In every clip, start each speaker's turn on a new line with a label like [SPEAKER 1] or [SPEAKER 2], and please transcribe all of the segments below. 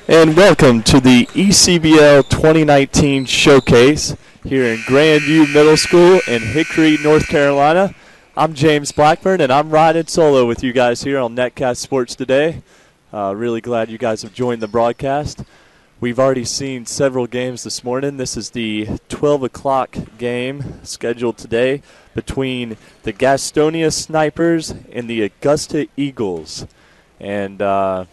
[SPEAKER 1] And welcome to the ECBL 2019 Showcase here in Grandview Middle School in Hickory, North Carolina. I'm James Blackburn, and I'm riding solo with you guys here on Netcast Sports today. Really glad you guys have joined the broadcast. We've already seen several games this morning. This is the 12 o'clock game scheduled today between the Gastonia Snipers and the Augusta Eagles. And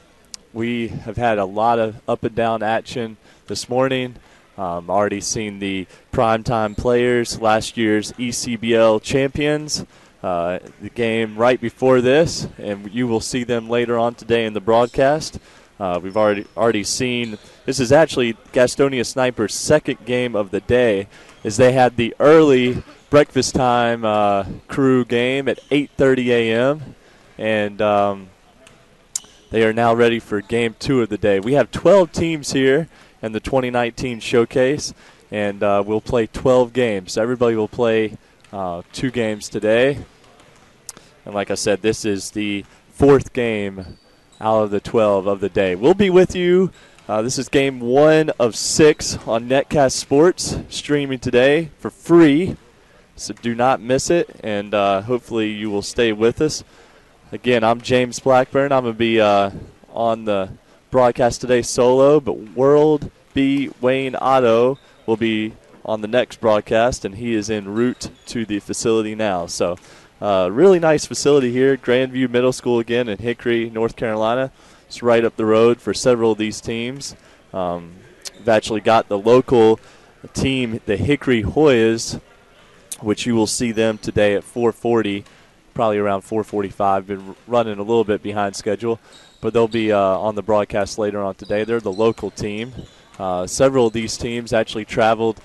[SPEAKER 1] we have had a lot of up and down action this morning. Already seen the primetime players, last year's ECBL champions, the game right before this, and you will see them later on today in the broadcast. We've already seen, this is actually Gastonia Snipers' second game of the day, as they had the early breakfast time crew game at 8:30 a.m., and they are now ready for game 2 of the day. We have 12 teams here in the 2019 Showcase, and we'll play 12 games. Everybody will play 2 games today. And like I said, this is the 4th game out of the 12 of the day. We'll be with you. This is game 1 of 6 on Netcast Sports, streaming today for free. So do not miss it, and hopefully you will stay with us. Again, I'm James Blackburn. I'm going to be on the broadcast today solo, but World B. Wayne Otto will be on the next broadcast, and he is en route to the facility now. So really nice facility here, Grandview Middle School again in Hickory, North Carolina. It's right up the road for several of these teams. We've actually got the local team, the Hickory Hoyas, which you will see them today at 4:40. Probably around 4:45. Been running a little bit behind schedule, but they'll be on the broadcast later on today. They're the local team. Several of these teams actually traveled,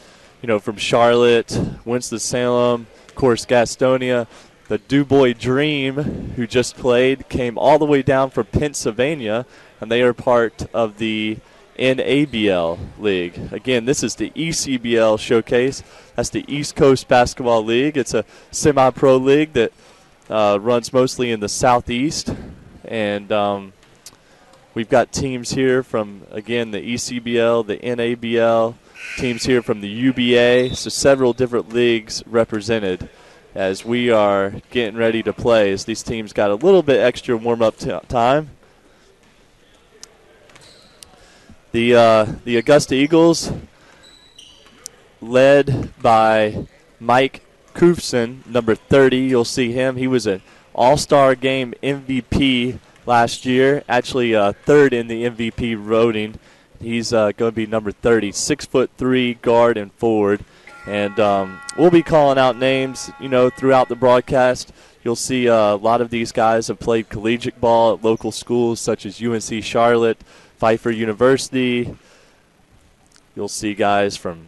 [SPEAKER 1] from Charlotte, Winston-Salem, of course, Gastonia. The DuBois Dream, who just played, came all the way down from Pennsylvania, and they are part of the NABL League. Again, this is the ECBL Showcase. That's the East Coast Basketball League. It's a semi-pro league that runs mostly in the southeast, and we've got teams here from, again, the ECBL, the NABL, teams here from the UBA, so several different leagues represented as we are getting ready to play, as these teams got a little bit extra warm-up time. The Augusta Eagles, led by Mike Koofson, number 30. You'll see him. He was an all-star game MVP last year, actually third in the MVP voting. He's going to be number 30, 6'3" guard and forward. And we'll be calling out names, throughout the broadcast. You'll see a lot of these guys have played collegiate ball at local schools such as UNC Charlotte, Pfeiffer University. You'll see guys from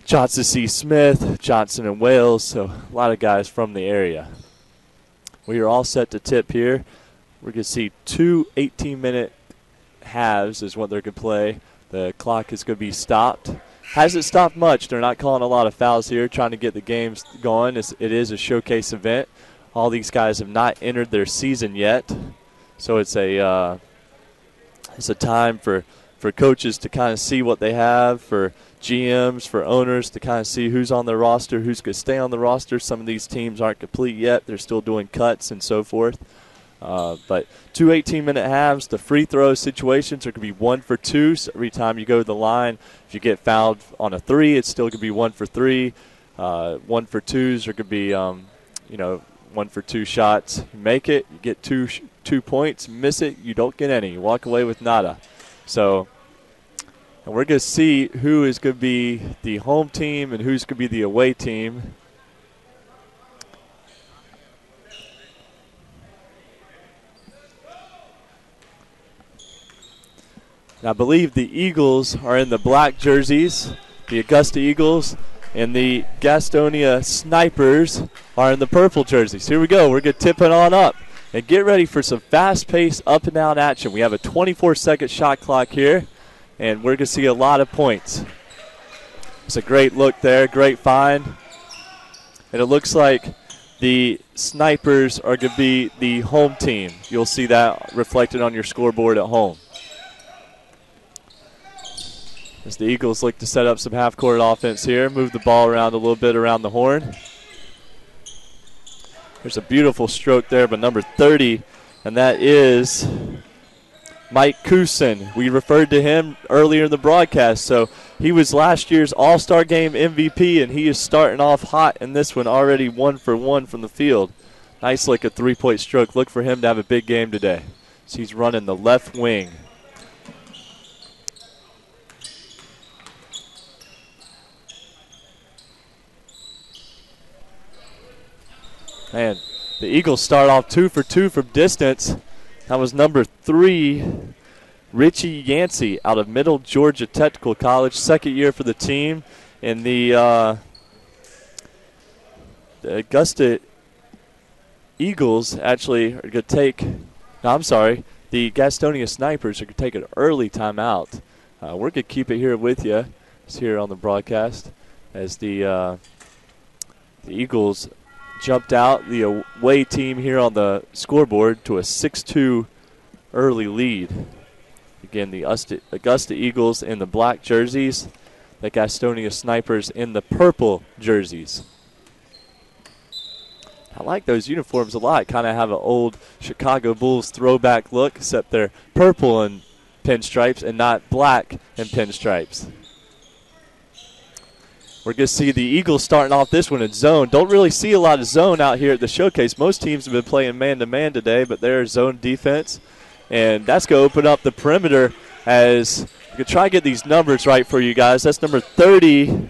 [SPEAKER 1] Johnson C. Smith, Johnson & Wales, so a lot of guys from the area. We are all set to tip here. We're going to see 2 18-minute halves is what they're going to play. The clock is going to be stopped. Hasn't stopped much. They're not calling a lot of fouls here, trying to get the games going. It is a showcase event. All these guys have not entered their season yet, so it's a time for coaches to kind of see what they have, for GMs, for owners to kind of see who's on the roster, who's going to stay on the roster. Some of these teams aren't complete yet. They're still doing cuts and so forth. But 2 18-minute halves. The free throw situations are going to be 1 for 2. So every time you go to the line, if you get fouled on a 3, it's still going to be 1 for 3. 1 for 2s are going to be, 1 for 2 shots. You make it, you get 2 points. Miss it, you don't get any. You walk away with nada. So, and we're going to see who is going to be the home team and who's going to be the away team. I believe the Eagles are in the black jerseys, the Augusta Eagles, and the Gastonia Snipers are in the purple jerseys. Here we go. We're going to tip it on up and get ready for some fast-paced up-and-down action. We have a 24-second shot clock here, and we're going to see a lot of points. It's a great look there, great find. And it looks like the Snipers are going to be the home team. You'll see that reflected on your scoreboard at home. As the Eagles look to set up some half-court offense here, move the ball around a little bit around the horn. There's a beautiful stroke there by number 30, and that is Mike Kusin. We referred to him earlier in the broadcast, so he was last year's All-Star Game MVP, and he is starting off hot in this one, already 1 for 1 from the field. Nice like a three-point stroke. Look for him to have a big game today. So he's running the left wing. Man, the Eagles start off 2 for 2 from distance. That was number 3, Richie Yancey out of Middle Georgia Technical College. Second year for the team. And the Augusta Eagles actually are going to take, no, I'm sorry, the Gastonia Snipers are going to take an early timeout. We're going to keep it here with you. It's here on the broadcast as the Eagles jumped out the away team here on the scoreboard to a 6-2 early lead. Again, the Augusta Eagles in the black jerseys, the Gastonia Snipers in the purple jerseys. I like those uniforms a lot. Kind of have an old Chicago Bulls throwback look, except they're purple and pinstripes and not black and pinstripes. We're going to see the Eagles starting off this one in zone. Don't really see a lot of zone out here at the showcase. Most teams have been playing man-to-man today, but there's zone defense. And that's going to open up the perimeter as we can try to get these numbers right for you guys. That's number 30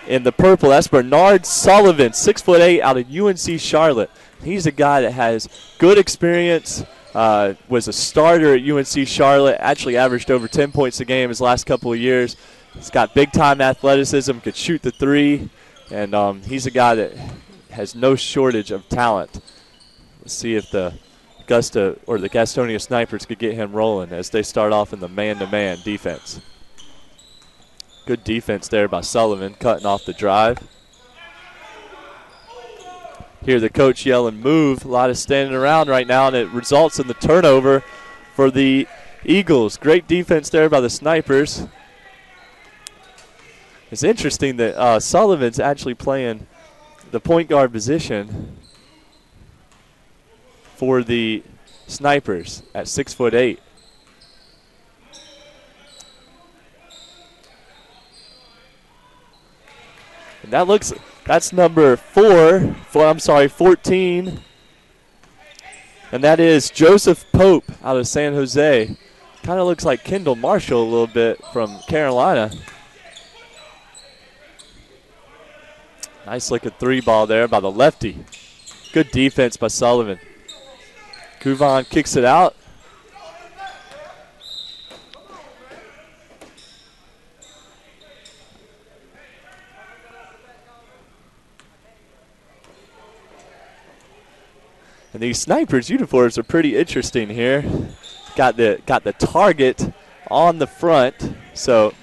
[SPEAKER 1] in the purple. That's Bernard Sullivan, 6'8", out of UNC Charlotte. He's a guy that has good experience, was a starter at UNC Charlotte, actually averaged over 10 points a game his last couple of years. He's got big-time athleticism, could shoot the three, and he's a guy that has no shortage of talent. Let's see if the Augusta or the Gastonia Snipers could get him rolling as they start off in the man-to-man defense. Good defense there by Sullivan, cutting off the drive. Hear the coach yelling, move. A lot of standing around right now, and it results in the turnover for the Eagles. Great defense there by the Snipers. It's interesting that Sullivan's actually playing the point guard position for the Snipers at 6'8". And that's number 14. And that is Joseph Pope out of San Jose. Kind of looks like Kendall Marshall a little bit from Carolina. Nice looking three ball there by the lefty. Good defense by Sullivan. Kuvan kicks it out. And these Snipers uniforms are pretty interesting here. Got the target on the front. So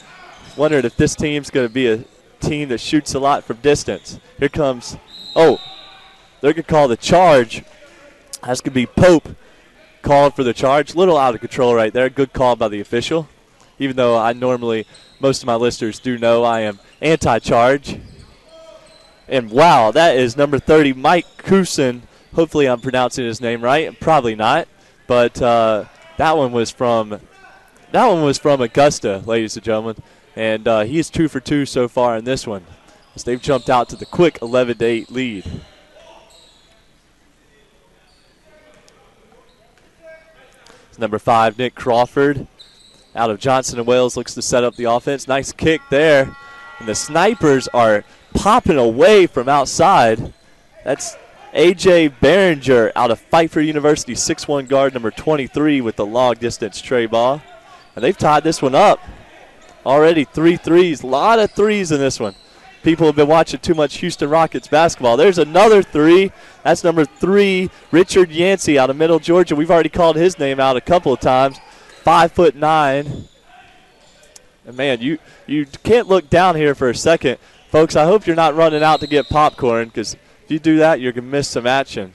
[SPEAKER 1] wondered if this team's going to be a team that shoots a lot from distance. Here comes, they're going to call the charge. That's going to be Pope calling for the charge. A little out of control right there. Good call by the official. Even though most of my listeners do know I am anti-charge. And wow, that is number 30, Mike Kusin. Hopefully I'm pronouncing his name right. Probably not. But that one was from Augusta, ladies and gentlemen. And he's 2 for 2 so far in this one, as they've jumped out to the quick 11-8 lead. It's number 5, Nick Crawford, out of Johnson & Wales, looks to set up the offense. Nice kick there. And the Snipers are popping away from outside. That's A.J. Behringer out of Pfeiffer University, 6'1" guard, number 23, with the long-distance tray ball. And they've tied this one up. Already 3 threes. A lot of threes in this one. People have been watching too much Houston Rockets basketball. There's another three. That's number 3, Richard Yancey out of Middle Georgia. We've already called his name out a couple of times. 5'9". And, man, you can't look down here for a second. Folks, I hope you're not running out to get popcorn, because if you do that, you're going to miss some action.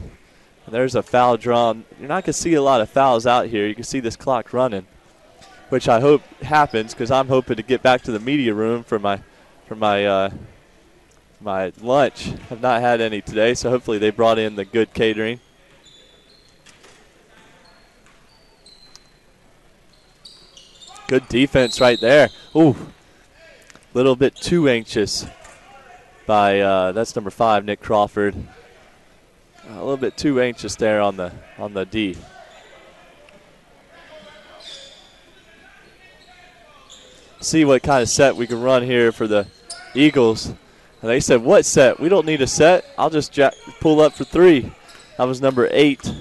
[SPEAKER 1] And there's a foul drawn. You're not going to see a lot of fouls out here. You can see this clock running. which I hope happens because I'm hoping to get back to the media room for my lunch. I've not had any today, so hopefully they brought in the good catering. Good defense right there. Ooh, a little bit too anxious by that's number 5, Nick Crawford. A little bit too anxious there on the D. See what kind of set we can run here for the Eagles. And they said, what set? We don't need a set. I'll just pull up for 3. That was number 8.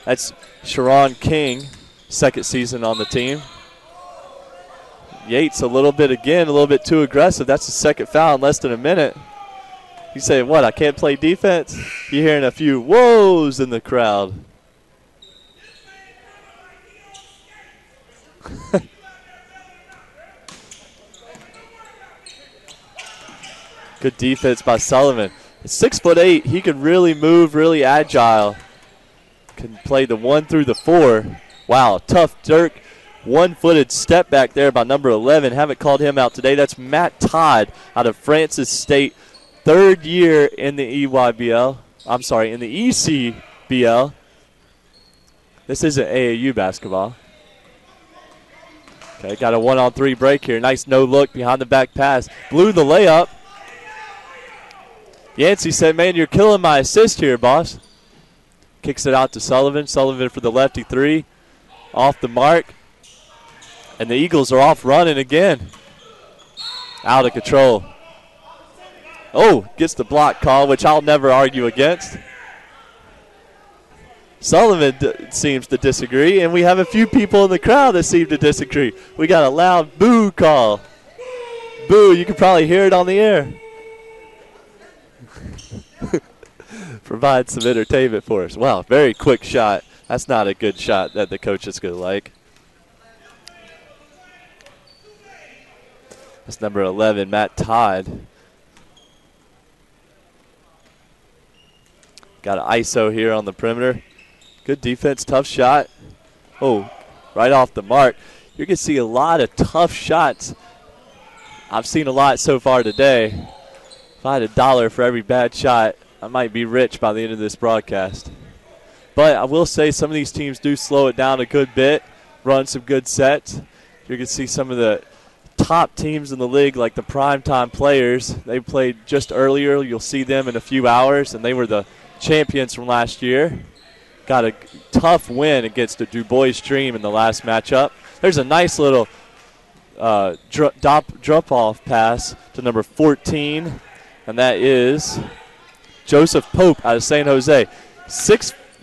[SPEAKER 1] That's Sharon King, second season on the team. Yates a little bit too aggressive. That's the second foul in less than a minute. You say, what, I can't play defense? You're hearing a few whoas in the crowd. Good defense by Sullivan. At 6'8", he can really move, really agile. Can play the 1 through the 4. Wow, tough Dirk. One-footed step back there by number 11. Haven't called him out today. That's Matt Todd out of Francis State. Third year in the EYBL. I'm sorry, in the ECBL. This isn't AAU basketball. Okay, got a 1-on-3 break here. Nice no-look behind the back pass. Blew the layup. Yancey said, man, you're killing my assist here, boss. Kicks it out to Sullivan. Sullivan for the lefty 3. Off the mark. And the Eagles are off running again. Out of control. Oh, gets the block call, which I'll never argue against. Sullivan seems to disagree, and we have a few people in the crowd that seem to disagree. We got a loud boo call. Boo, you can probably hear it on the air. Provide some entertainment for us. Wow, very quick shot. That's not a good shot that the coach is going to like. That's number 11, Matt Todd. Got an ISO here on the perimeter. Good defense, tough shot. Oh, right off the mark. You're going to see a lot of tough shots. I've seen a lot so far today. If I had $1 for every bad shot, I might be rich by the end of this broadcast. But I will say some of these teams do slow it down a good bit, run some good sets. You're going to see some of the top teams in the league, like the primetime players. They played just earlier. You'll see them in a few hours, and they were the champions from last year. Got a tough win against the Du Bois Dream in the last matchup. There's a nice little drop-off pass to number 14, and that is Joseph Pope out of San Jose.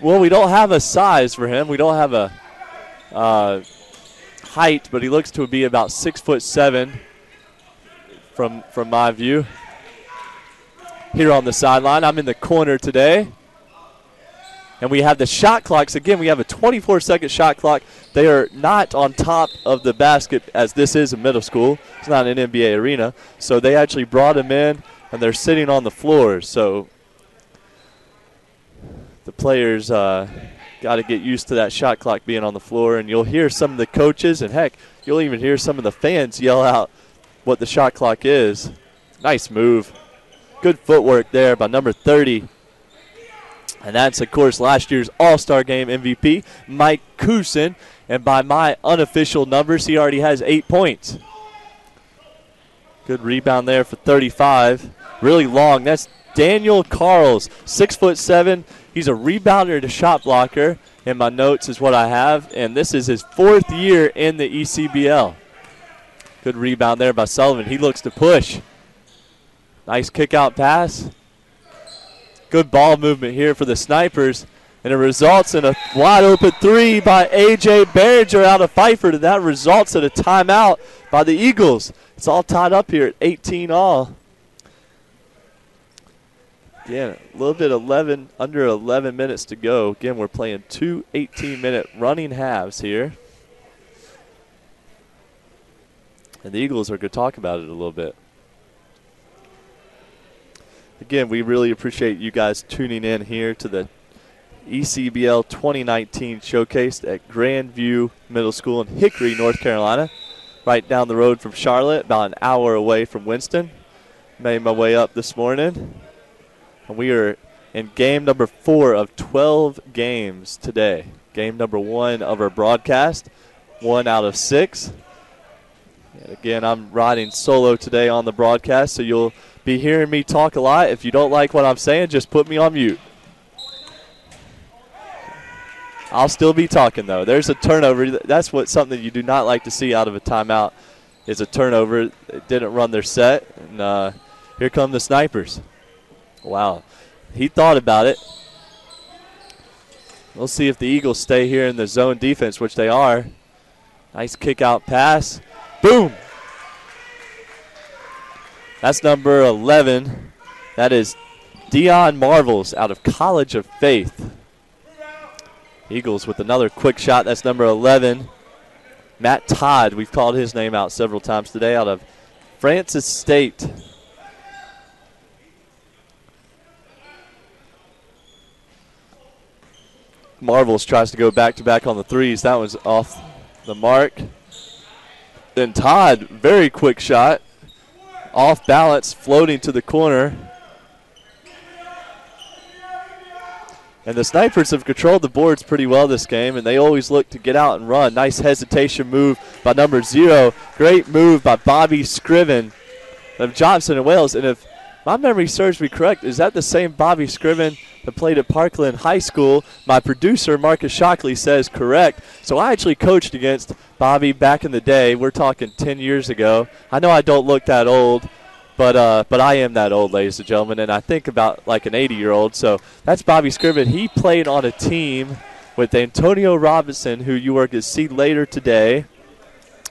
[SPEAKER 1] Well, we don't have a size for him. We don't have a height, but he looks to be about 6'7" from my view. Here on the sideline, I'm in the corner today. And we have the shot clocks. Again, we have a 24-second shot clock. They are not on top of the basket, as this is a middle school. It's not an NBA arena. So they actually brought them in, and they're sitting on the floor. So the players got to get used to that shot clock being on the floor. And you'll hear some of the coaches, and, heck, you'll even hear some of the fans yell out what the shot clock is. Nice move. Good footwork there by number 30. And that's, of course, last year's All-Star Game MVP, Mike Kusin. And by my unofficial numbers, he already has 8 points. Good rebound there for 35. Really long. That's Daniel Carls, 6'7". He's a rebounder and a shot blocker. In my notes is what I have. And this is his 4th year in the ECBL. Good rebound there by Sullivan. He looks to push. Nice kick-out pass. Good ball movement here for the Snipers, and it results in a wide-open 3 by A.J. Behringer out of Pfeiffer, and that results in a timeout by the Eagles. It's all tied up here at 18 all. Again, a little bit under 11 minutes to go. Again, we're playing 2 18-minute running halves here. And the Eagles are going to talk about it a little bit. Again, we really appreciate you guys tuning in here to the ECBL 2019 showcased at Grandview Middle School in Hickory, North Carolina, right down the road from Charlotte, about an hour away from Winston. Made my way up this morning, and we are in game number 4 of 12 games today. Game number 1 of our broadcast, 1 out of 6. And again, I'm riding solo today on the broadcast, so you'll be hearing me talk a lot. If you don't like what I'm saying, just put me on mute. I'll still be talking, though. There's a turnover. That's something you do not like to see out of a timeout is a turnover. It didn't run their set, and here come the Snipers. Wow. He thought about it. We'll see if the Eagles stay here in the zone defense, which they are. Nice kick-out pass. Boom! That's number 11. That is Dion Marvels out of College of Faith. Eagles with another quick shot. That's number 11. Matt Todd, we've called his name out several times today, out of Francis State. Marvels tries to go back-to-back on the threes. That was off the mark. Then Todd, very quick shot. Off balance, floating to the corner. And the Snipers have controlled the boards pretty well this game, and they always look to get out and run. Nice hesitation move by number 0. Great move by Bobby Scriven of Johnson and Wales. And if my memory serves me correct, is that the same Bobby Scriven that played at Parkland High School? My producer, Marcus Shockley, says correct. So I actually coached against Bobby back in the day. We're talking 10 years ago. I know I don't look that old, but I am that old, ladies and gentlemen, and I think about like an 80-year-old. So that's Bobby Scriven. He played on a team with Antonio Robinson, who you are going to see later today.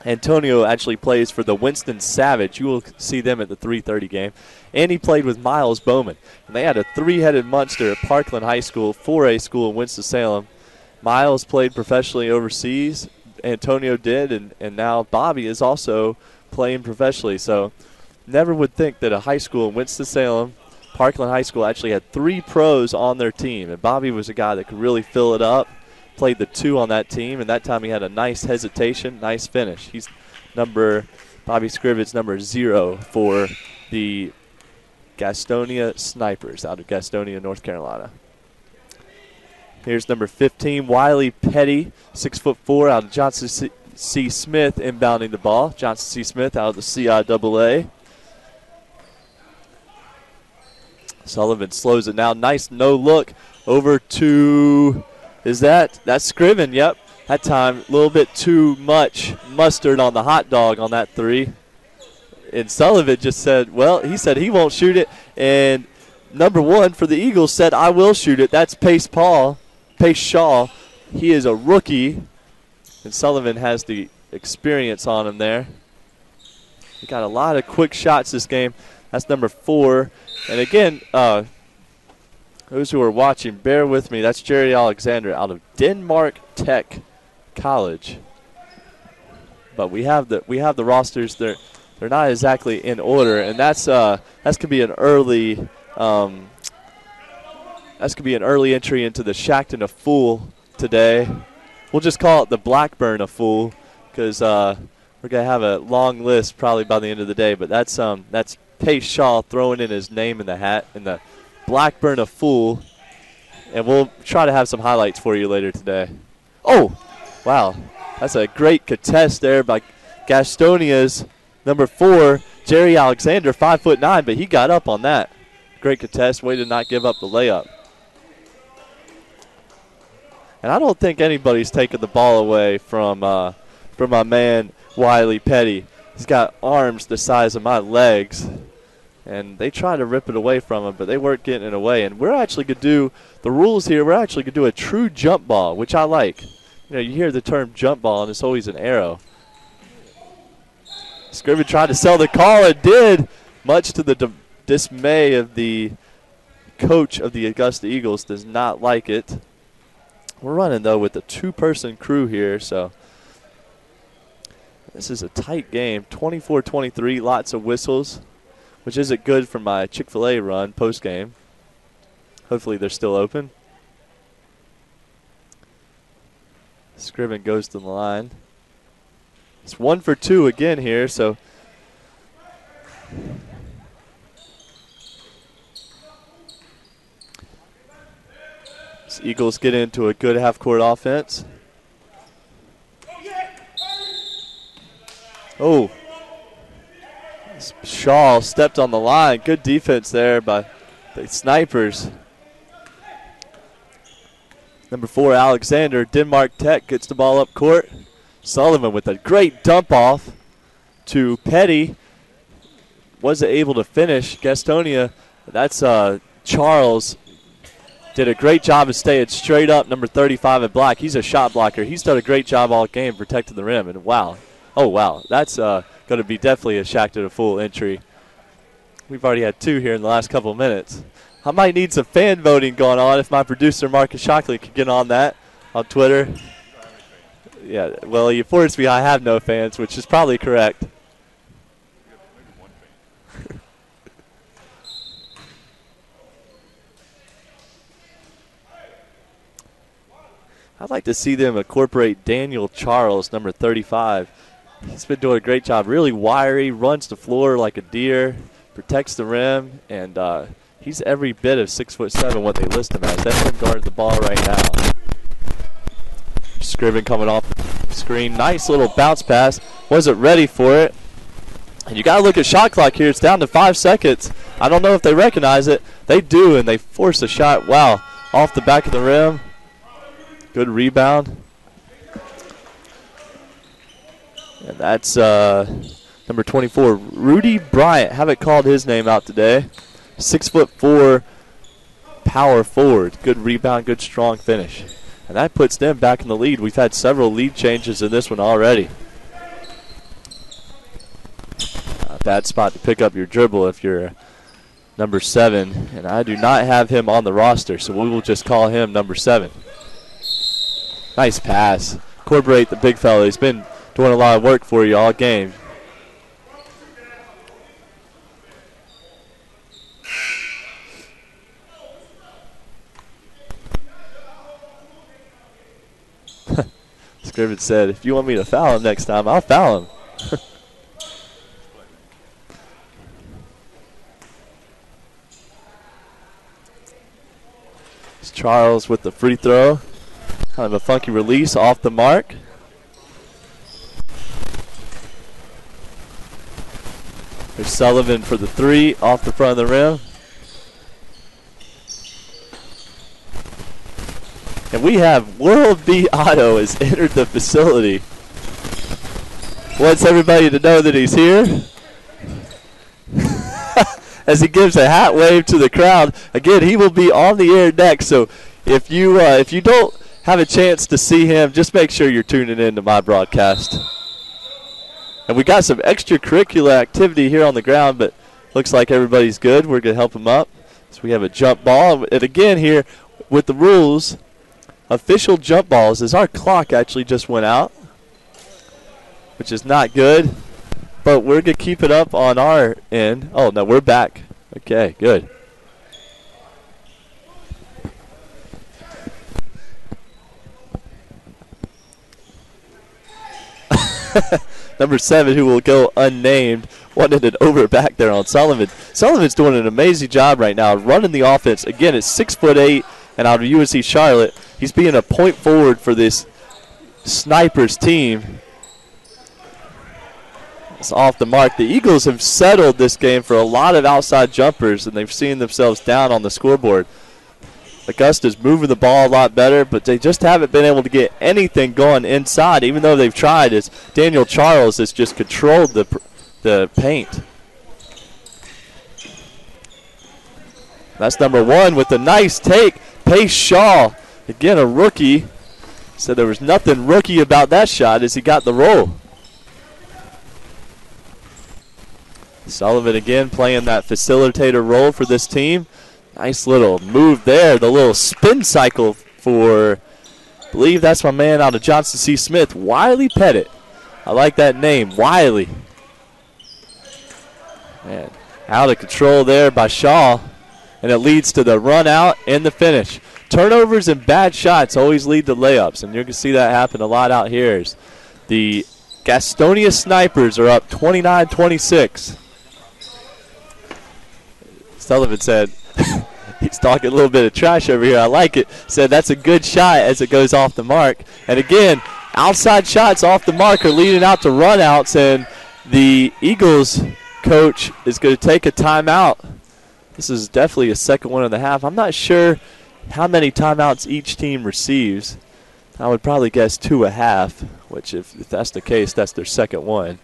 [SPEAKER 1] Antonio actually plays for the Winston Savage. You will see them at the 3:30 game. And he played with Miles Bowman. And they had a 3-headed monster at Parkland High School, 4A school in Winston-Salem. Miles played professionally overseas. Antonio did, and now Bobby is also playing professionally. So never would think that a high school in Winston-Salem, Parkland High School, actually had 3 pros on their team. And Bobby was a guy that could really fill it up. Played the 2 on that team, and that time he had a nice hesitation, nice finish. He's Bobby Scriven's number 0 for the Gastonia Snipers out of Gastonia, North Carolina. Here's number 15, Wiley Petty, 6'4", out of Johnson C. Smith, inbounding the ball. Johnson C. Smith out of the CIAA. Sullivan slows it now. Nice no-look over to... That's Scriven, yep. That time, a little bit too much mustard on the hot dog on that 3. And Sullivan just said, well, he said he won't shoot it. And number 1 for the Eagles said, I will shoot it. That's Pace Shaw. He is a rookie. And Sullivan has the experience on him there. He got a lot of quick shots this game. That's number 4. And again, those who are watching, bear with me. That's Jerry Alexander out of Denmark Tech College. But we have the rosters. They're not exactly in order, and that's could be an early entry into the Shackton of Fool today. We'll just call it the Blackburn of Fool because we're gonna have a long list probably by the end of the day. But that's Pace Shaw throwing in his name in the hat in the Blackburn of Fool, and we'll try to have some highlights for you later today. Oh, wow. That's a great contest there by Gastonia's number 4, Jerry Alexander, 5'9", but he got up on that. Great contest, way to not give up the layup. And I don't think anybody's taken the ball away from my man Wiley Petty. He's got arms the size of my legs. And they try to rip it away from him, but they weren't getting it away. And we're actually going to do the rules here. We're actually going to do a true jump ball, which I like. You hear the term jump ball, and it's always an arrow. Scriven tried to sell the call and did, much to the dismay of the coach of the Augusta Eagles. Does not like it. We're running, though, with a 2-person crew here, so this is a tight game. 24-23, lots of whistles, which isn't good for my Chick-fil-A run post-game. Hopefully they're still open. Scriven goes to the line. It's 1 for 2 again here, so the Eagles get into a good half-court offense. Oh, Shaw stepped on the line. Good defense there by the Snipers. Number 4, Alexander, Denmark Tech, gets the ball up court. Sullivan with a great dump off to Petty. Wasn't able to finish. Gastonia, that's Charles, did a great job of staying straight up. Number 35 at black. He's a shot blocker. He's done a great job all game protecting the rim. And wow. Oh, wow. That's going to be definitely a shack to the full entry. We've already had 2 here in the last couple of minutes. I might need some fan voting going on if my producer, Marcus Shockley, could get on that on Twitter. Yeah, well, you forced me. I have no fans, which is probably correct. I'd like to see them incorporate Daniel Charles, number 35. He's been doing a great job. Really wiry, runs the floor like a deer, protects the rim, and he's every bit of 6'7" what they list him as. That's him guarding the ball right now. Scriven coming off the screen. Nice little bounce pass. Wasn't ready for it. And you got to look at shot clock here. It's down to 5 seconds. I don't know if they recognize it. They do, and they force a shot. Wow. Off the back of the rim. Good rebound. And that's number 24, Rudy Bryant. Haven't called his name out today. 6'4" power forward. Good rebound, good strong finish. And that puts them back in the lead. We've had several lead changes in this one already. A bad spot to pick up your dribble if you're number 7. And I do not have him on the roster, so we will just call him number 7. Nice pass. Incorporate the big fella. He's been doing a lot of work for you all game. Scriven said, if you want me to foul him next time, I'll foul him. It's Charles with the free throw. Kind of a funky release off the mark. There's Sullivan for the 3 off the front of the rim. And we have World B Auto has entered the facility. Wants everybody to know that he's here. As he gives a hat wave to the crowd. Again, he will be on the air next. So if you don't have a chance to see him, just make sure you're tuning in to my broadcast. And we got some extracurricular activity here on the ground, but looks like everybody's good. We're going to help them up. So we have a jump ball. And again here with the rules, official jump balls, as our clock actually just went out, which is not good. But we're going to keep it up on our end. Oh, no, we're back. Okay, good. Number 7, who will go unnamed, wanted it over back there on Sullivan. Sullivan's doing an amazing job right now, running the offense. Again, it's 6'8", and out of UNC Charlotte, he's being a point forward for this Snipers team. It's off the mark. The Eagles have settled this game for a lot of outside jumpers, and they've seen themselves down on the scoreboard. Augusta's moving the ball a lot better, but they just haven't been able to get anything going inside, even though they've tried. As Daniel Charles has just controlled the paint. That's number 1 with a nice take. Pace Shaw, again a rookie. So there was nothing rookie about that shot as he got the roll. Sullivan again playing that facilitator role for this team. Nice little move there, the little spin cycle for, I believe that's my man out of Johnson C. Smith, Wiley Pettit. I like that name, Wiley. Man, out of control there by Shaw, and it leads to the run out and the finish. turnovers and bad shots always lead to layups, and you can see that happen a lot out here. The Gastonia Snipers are up 29-26. Sullivan said, he's talking a little bit of trash over here. I like it. Said that's a good shot as it goes off the mark. And again, outside shots off the mark are leading out to runouts, and the Eagles coach is going to take a timeout. This is definitely a second one in the half. I'm not sure how many timeouts each team receives. I would probably guess 2 a half, which if that's the case, that's their second one.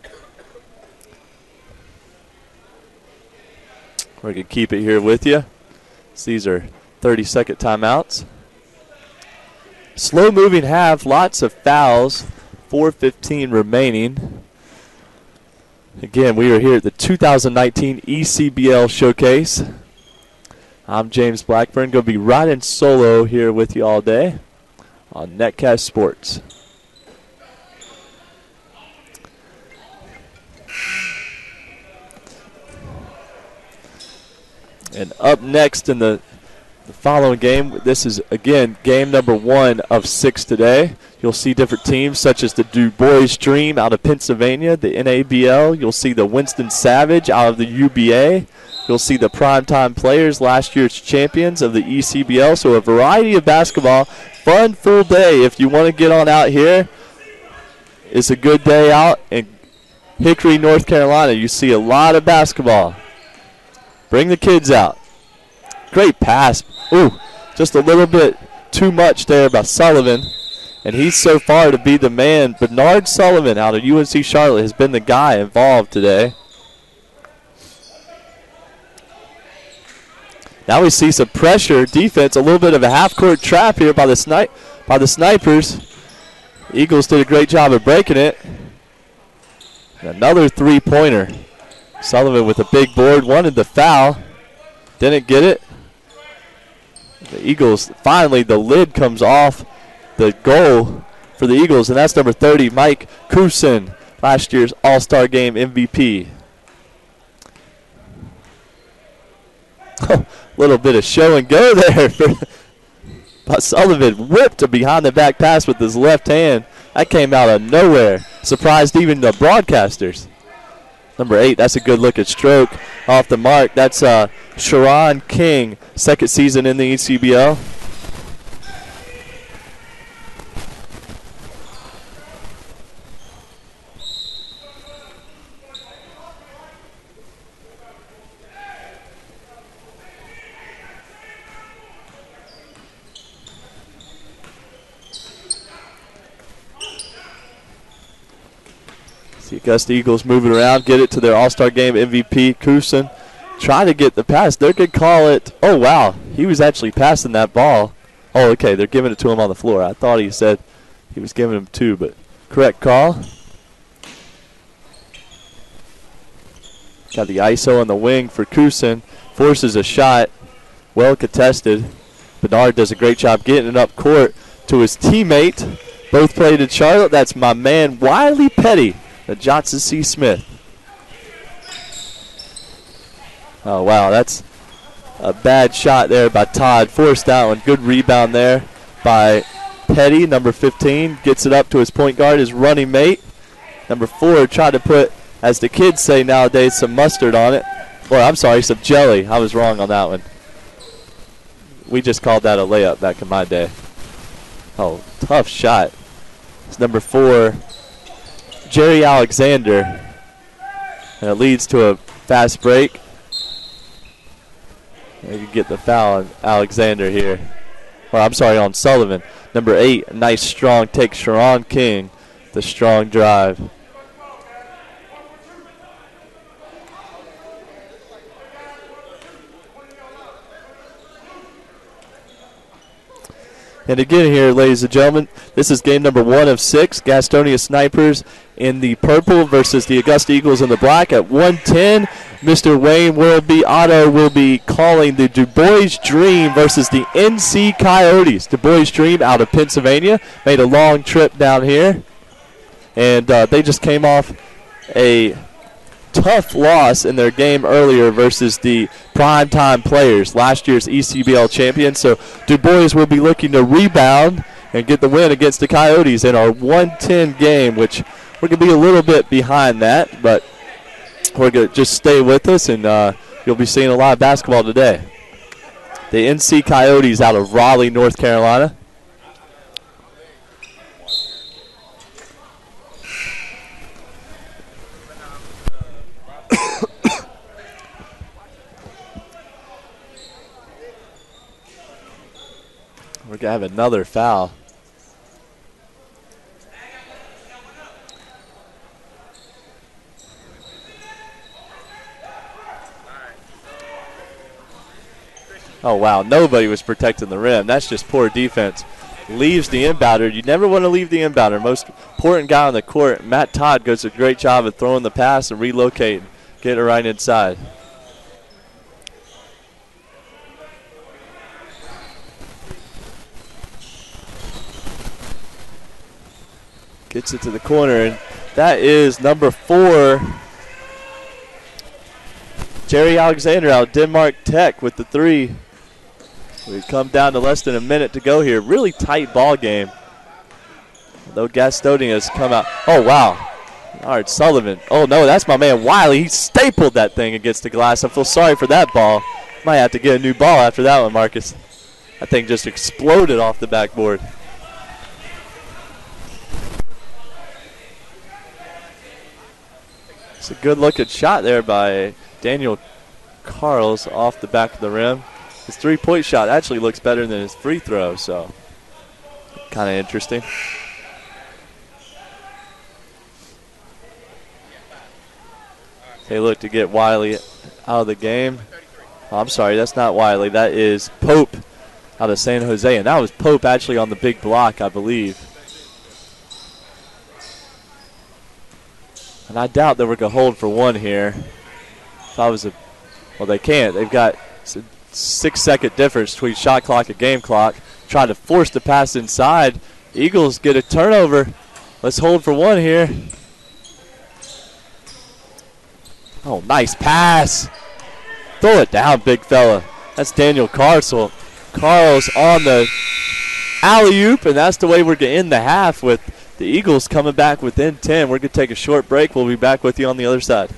[SPEAKER 1] We're going to keep it here with you. These are 30-second timeouts. Slow-moving half, lots of fouls, 4:15 remaining. Again, we are here at the 2019 ECBL Showcase. I'm James Blackburn, going to be riding solo here with you all day on Netcast Sports. And up next in the following game, this is, again, game number 1 of 6 today. You'll see different teams such as the Du Bois Dream out of Pennsylvania, the NABL. You'll see the Winston Savage out of the UBA. You'll see the primetime players, last year's champions of the ECBL. So a variety of basketball. Fun, full day. If you want to get on out here, it's a good day out in Hickory, North Carolina. You see a lot of basketball. Bring the kids out. Great pass. Ooh, just a little bit too much there by Sullivan. And he's so far to be the man. Bernard Sullivan out of UNC Charlotte has been the guy involved today. Now we see some pressure, defense, a little bit of a half-court trap here by the Snipers. Eagles did a great job of breaking it. Another three-pointer. Sullivan with a big board, wanted the foul. Didn't get it. The Eagles, finally the lid comes off the goal for the Eagles, and that's number 30, Mike Kusin, last year's All-Star Game MVP. Little bit of show and go there but Sullivan whipped a behind the back pass with his left hand. That came out of nowhere. Surprised even the broadcasters. Number 8, that's a good looking stroke off the mark. That's Sharon King, second season in the ECBL. Augusta Eagles moving around, get it to their All-Star Game MVP, Kusin. Trying to get the pass. They could call it. Oh, wow. He was actually passing that ball. Oh, okay. They're giving it to him on the floor. I thought he said he was giving him 2, but correct call. Got the ISO on the wing for Kusin. Forces a shot. Well contested. Bernard does a great job getting it up court to his teammate. Both played in Charlotte. That's my man, Wiley Petty. The Johnson C. Smith. Oh, wow, that's a bad shot there by Todd. Forced that one. Good rebound there by Petty, number 15. Gets it up to his point guard, his running mate. Number 4 tried to put, as the kids say nowadays, some mustard on it. Or, I'm sorry, some jelly. I was wrong on that one. We just called that a layup back in my day. Oh, tough shot. It's number 4. Jerry Alexander, and it leads to a fast break. They can get the foul on Alexander here. Or I'm sorry, on Sullivan. Number 8, a nice strong take. Sharon King, the strong drive. And again here, ladies and gentlemen, this is game number 1 of 6. Gastonia Snipers in the purple versus the Augusta Eagles in the black. At 1:10, Mr. Wayne Worldby Otto will be calling the Du Bois Dream versus the NC Coyotes. Du Bois Dream out of Pennsylvania made a long trip down here, and they just came off a tough loss in their game earlier versus the primetime players, last year's ECBL champions. So Du Bois will be looking to rebound and get the win against the Coyotes in our 110 game, which we're going to be a little bit behind that, but we're going to just stay with us, and you'll be seeing a lot of basketball today. The NC Coyotes out of Raleigh, North Carolina. We're going to have another foul. Oh, wow. Nobody was protecting the rim. That's just poor defense. Leaves the inbounder. You never want to leave the inbounder. Most important guy on the court, Matt Todd, does a great job of throwing the pass and relocating, getting it right inside. Gets it to the corner, and that is number 4, Jerry Alexander out of Denmark Tech with the 3. We come down to less than a minute to go here. Really tight ball game. Though Gastonia has come out. Oh, wow. All right, Sullivan. Oh, no, that's my man Wiley. He stapled that thing against the glass. I feel sorry for that ball. Might have to get a new ball after that one, Marcus. That thing just exploded off the backboard. It's a good-looking shot there by Daniel Carls off the back of the rim. His three-point shot actually looks better than his free throw, so kind of interesting. They look to get Wiley out of the game. Oh, I'm sorry, that's not Wiley. That is Pope out of San Jose, and that was Pope actually on the big block, I believe. And I doubt that we're going to hold for one here. If I was well, they can't. They've got a 6-second difference between shot clock and game clock. Trying to force the pass inside. Eagles get a turnover. Let's hold for one here. Oh, nice pass. Throw it down, big fella. That's Daniel Carls on the alley-oop, and that's the way we're going to end the half with the Eagles coming back within 10. We're going to take a short break. We'll be back with you on the other side.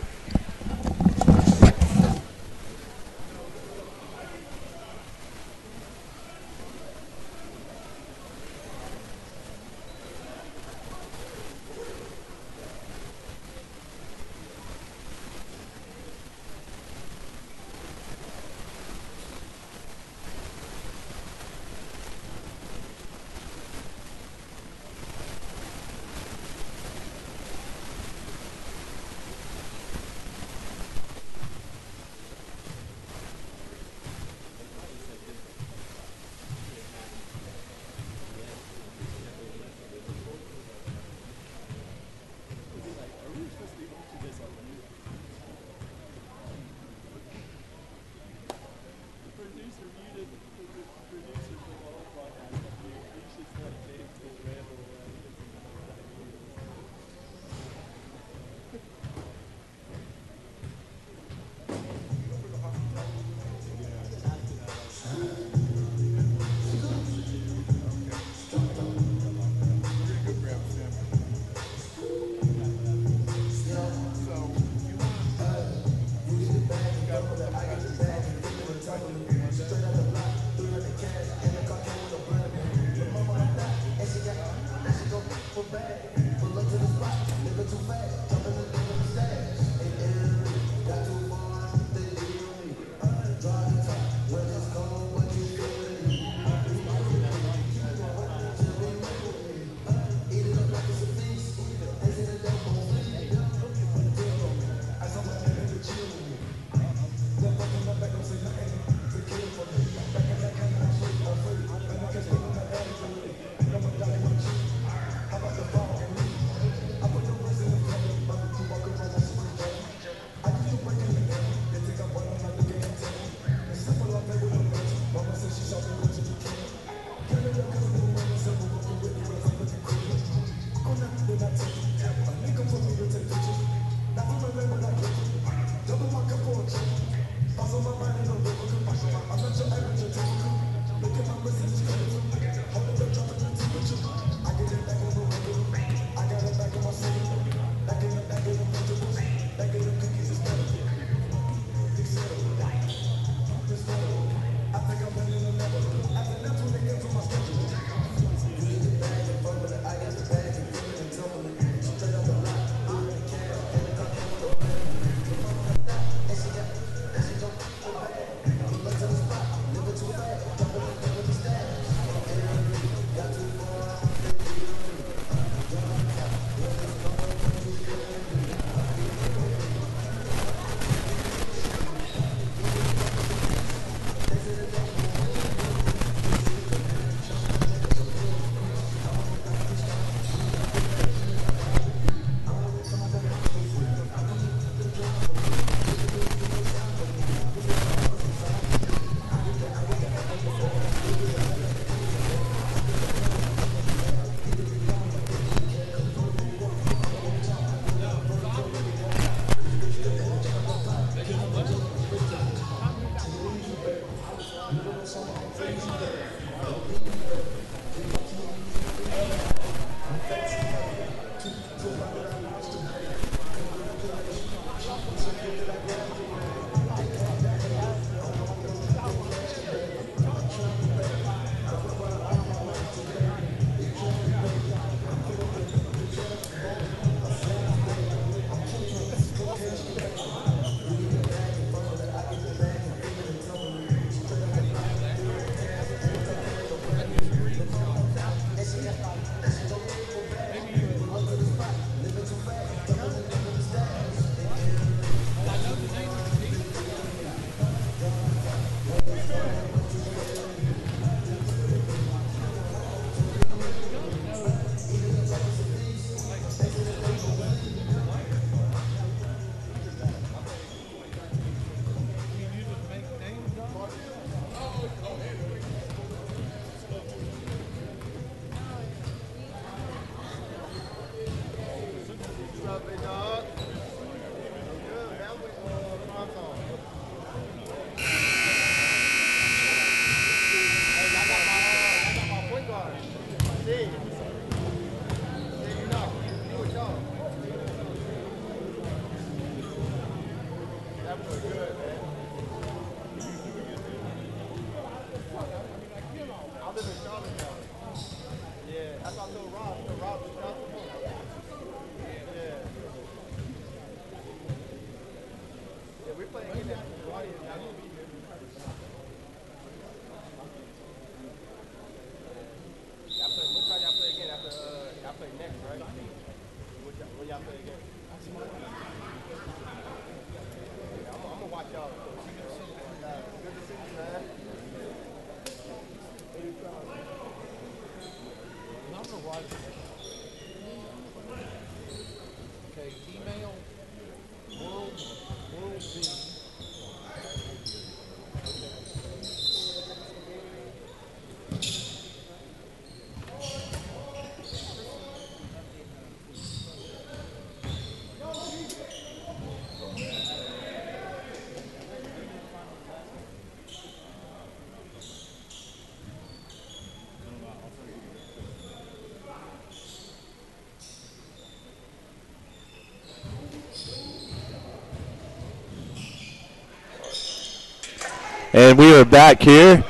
[SPEAKER 1] And we are back here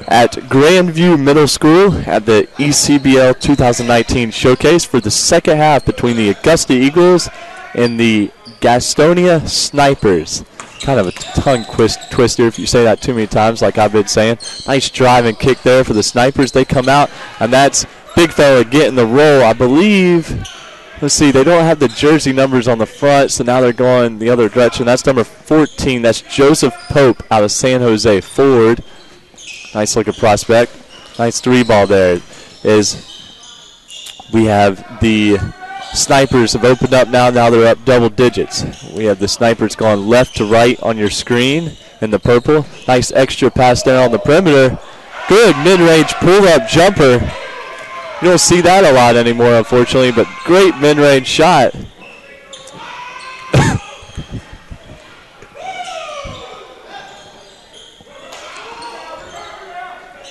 [SPEAKER 1] at Grandview Middle School at the ECBL 2019 showcase for the second half between the Augusta Eagles and the Gastonia Snipers. Kind of a tongue twister if you say that too many times like I've been saying. Nice drive and kick there for the Snipers. They come out, and that's big fella getting the roll. I believe, let's see, they don't have the jersey numbers on the front, so now they're going the other direction. That's number 14. That's Joseph Pope out of San Jose Ford. Nice looking prospect. Nice three ball there. We have the Snipers have opened up now. Now they're up double digits. We have the Snipers going left to right on your screen in the purple. Nice extra pass there on the perimeter. Good mid-range pull-up jumper. You don't see that a lot anymore, unfortunately, but great mid-range shot.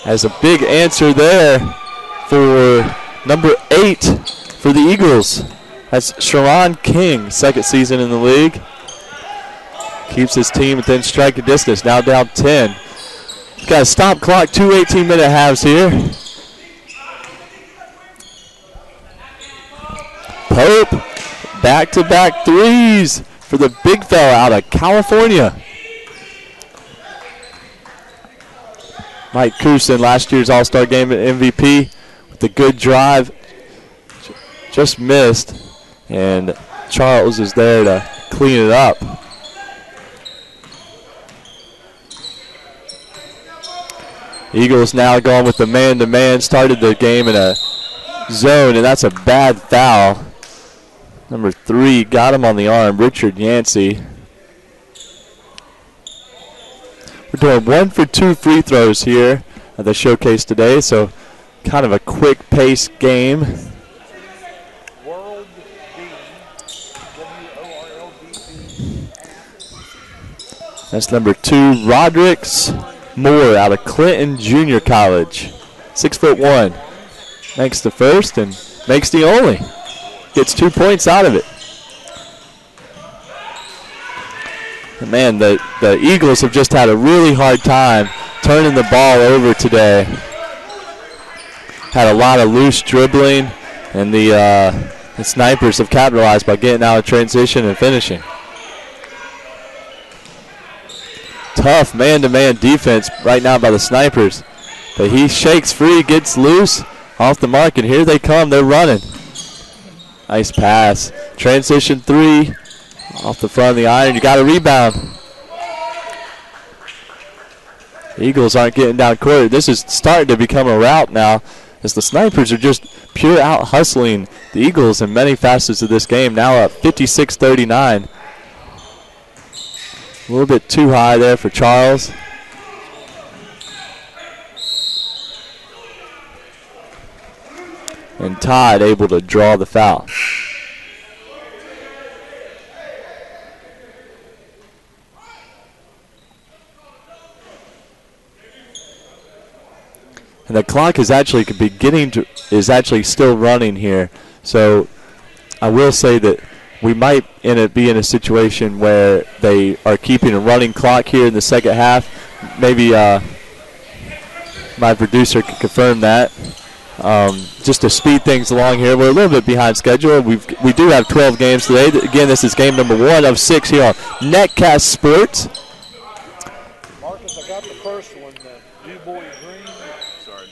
[SPEAKER 1] Has a big answer there for number 8 for the Eagles. That's Sharon King, second season in the league. Keeps his team within striking distance, now down 10. Got a stop clock, 2 18-minute halves here. Pope, back-to-back threes for the big fella out of California. Mike Kusin, last year's All-Star Game MVP, with a good drive. Just missed, and Charles is there to clean it up. Eagles now going with the man-to-man. Started the game in a zone, and that's a bad foul. Number 3 got him on the arm, Richard Yancey. We're doing 1 for 2 free throws here at the showcase today, so kind of a quick-paced game. That's number 2, Rodricks. Moore out of Clinton Junior College. 6'1". Makes the first and makes the only. Gets 2 points out of it. And man, the Eagles have just had a really hard time turning the ball over today. Had a lot of loose dribbling, and the Snipers have capitalized by getting out of transition and finishing. Tough man-to-man defense right now by the Snipers. But he shakes free, gets loose, off the mark, and here they come. They're running. Nice pass. Transition 3 off the front of the iron. You got a rebound. Eagles aren't getting down court. This is starting to become a rout now, as the Snipers are just pure out hustling the Eagles in many facets of this game. Now up 56-39. A little bit too high there for Charles. And Todd able to draw the foul. And the clock is actually still running here. So I will say that we might be in a situation where they are keeping a running clock here in the second half. Maybe my producer could confirm that. Just to speed things along here. We're a little bit behind schedule. We do have 12 games today. Again, this is game number 1 of 6 here on Netcast Sports.
[SPEAKER 2] Marcus, I got the first one. Du Bois Green. Sorry,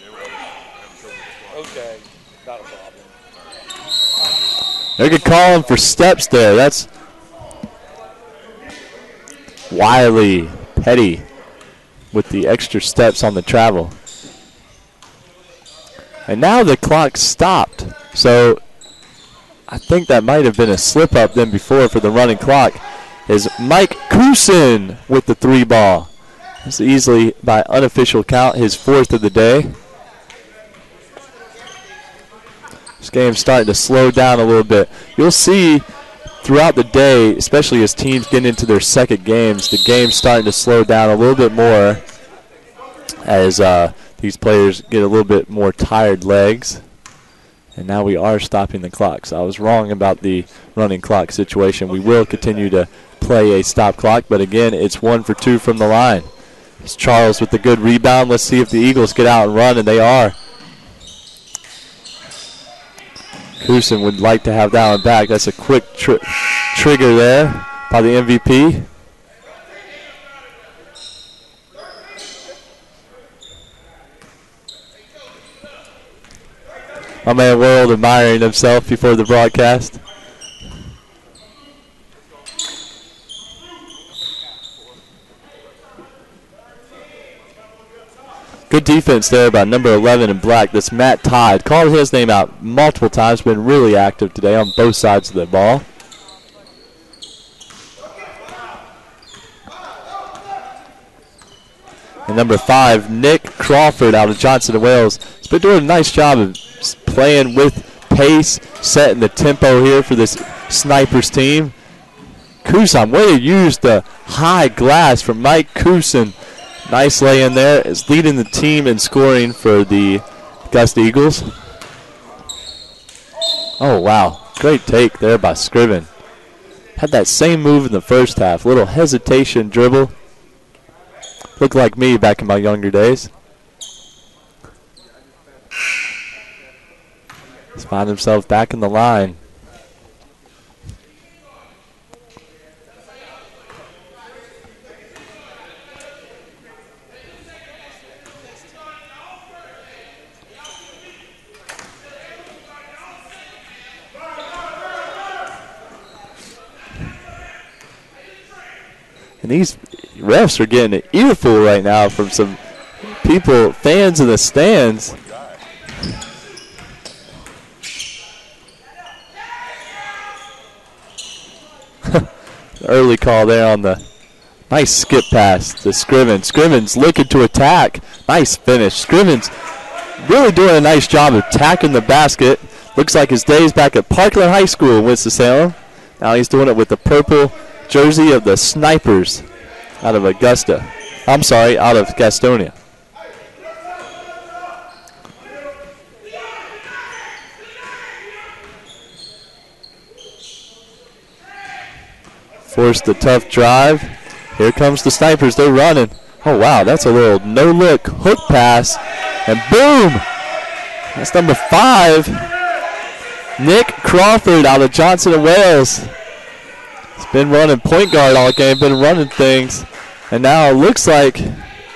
[SPEAKER 2] okay, not a problem.
[SPEAKER 1] They're going to call him for steps there. That's Wiley Petty with the extra steps on the travel. And now the clock stopped. So I think that might have been a slip up than before for the running clock. Is Mike Kusin with the 3 ball. It's easily, by unofficial count, his 4th of the day. This game's starting to slow down a little bit. You'll see throughout the day, especially as teams get into their second games, the game's starting to slow down a little bit more as these players get a little bit more tired legs. And now we are stopping the clock. So I was wrong about the running clock situation. We will continue to play a stop clock, but again, it's 1 for 2 from the line. It's Charles with the good rebound. Let's see if the Eagles get out and run, and they are. Kusin would like to have that one back. That's a quick trigger there by the MVP. My man World admiring himself before the broadcast. Good defense there by number 11 in black. That's Matt Todd. Called his name out multiple times. Been really active today on both sides of the ball. And number 5, Nick Crawford out of Johnson & Wales. He's been doing a nice job of playing with pace, setting the tempo here for this Snipers team. Kusin, way to use the high glass from Mike Kusin. Nice lay in there. Is leading the team in scoring for the Augusta Eagles. Oh, wow. Great take there by Scriven. Had that same move in the first half. Little hesitation dribble. Looked like me back in my younger days. He's found himself back in the line. And these refs are getting an earful right now from some people, fans in the stands. Early call there on the nice skip pass to Scriven. Scriven's looking to attack. Nice finish. Scriven's really doing a nice job of attacking the basket. Looks like his days back at Parkland High School in Winston-Salem. Now he's doing it with the purple jersey of the Snipers out of Augusta. I'm sorry, out of Gastonia. Forced the tough drive. Here comes the Snipers. They're running. Oh, wow, that's a little no-look hook pass. And boom! That's number 5. Nick Crawford out of Johnson & Wales. He's been running point guard all game, been running things. And now it looks like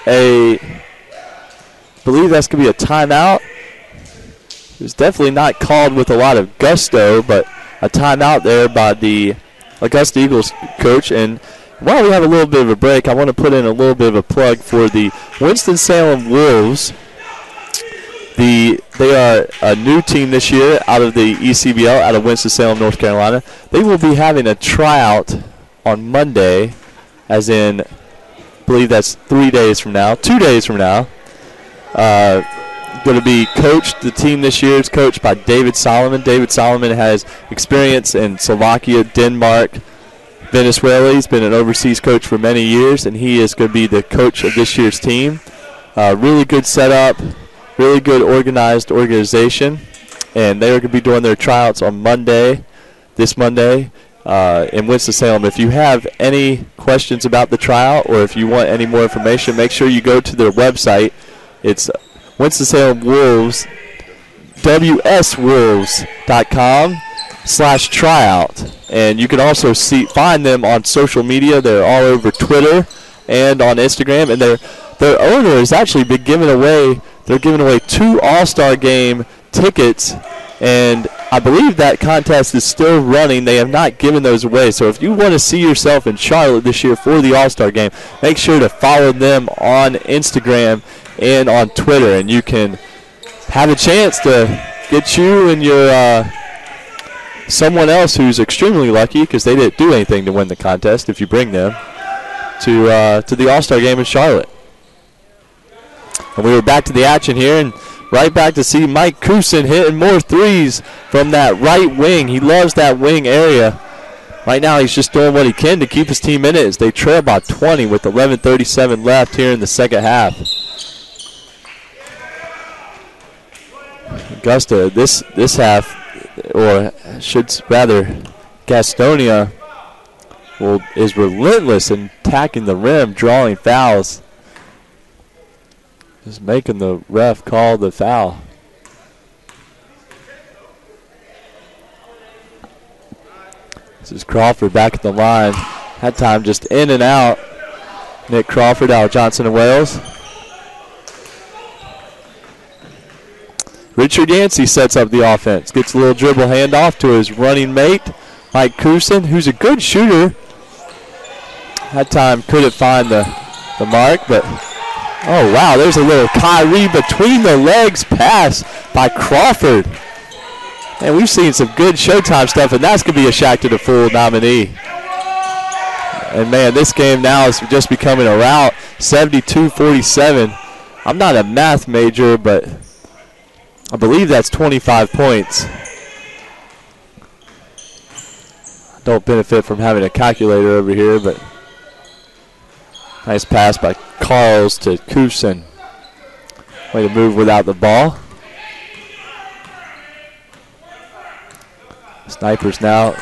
[SPEAKER 1] I believe that's going to be a timeout. It was definitely not called with a lot of gusto, but a timeout there by the Augusta Eagles coach. And while we have a little bit of a break, I want to put in a little bit of a plug for the Winston-Salem Wolves. They are a new team this year out of the ECBL, out of Winston-Salem, North Carolina. They will be having a tryout on Monday, as in, I believe that's 2 days from now. Going to be coached, the team this year is coached by David Solomon. David Solomon has experience in Slovakia, Denmark, Venezuela. He's been an overseas coach for many years, and he is going to be the coach of this year's team. Really good setup, really good organized organization, and they're going to be doing their tryouts on Monday, this Monday, in Winston-Salem. If you have any questions about the tryout or if you want any more information, make sure you go to their website. It's Winston-Salem Wolves, wswolves.com/tryout. And you can also find them on social media. They're all over Twitter and on Instagram. And their owner has actually been giving away, they're giving away 2 All-Star Game tickets. And I believe that contest is still running. They have not given those away. So if you want to see yourself in Charlotte this year for the All-Star Game, make sure to follow them on Instagram and on Twitter, and you can have a chance to get you and your someone else who's extremely lucky, because they didn't do anything to win the contest, if you bring them to the All-Star Game in Charlotte. And we were back to the action here, and right back to see Mike Kusin hitting more threes from that right wing. He loves that wing area. Right now he's just doing what he can to keep his team in it as they trail by 20 with 11:37 left here in the second half. Augusta, this half, or should rather, Gastonia is relentless in attacking the rim, drawing fouls. Just making the ref call the foul. This is Crawford back at the line. That time just in and out. Nick Crawford out of Johnson & Wales. Richard Yancey sets up the offense. Gets a little dribble handoff to his running mate, Mike Kusin, who's a good shooter. That time couldn't find the mark, but oh, wow, there's a little Kyrie between the legs pass by Crawford. And we've seen some good Showtime stuff, and that's going to be a Shaq to the Fool nominee. And, man, this game now is just becoming a rout, 72-47. I'm not a math major, but I believe that's 25 points. I don't benefit from having a calculator over here, but nice pass by Carls to Kusin. Way to move without the ball. Snipers now.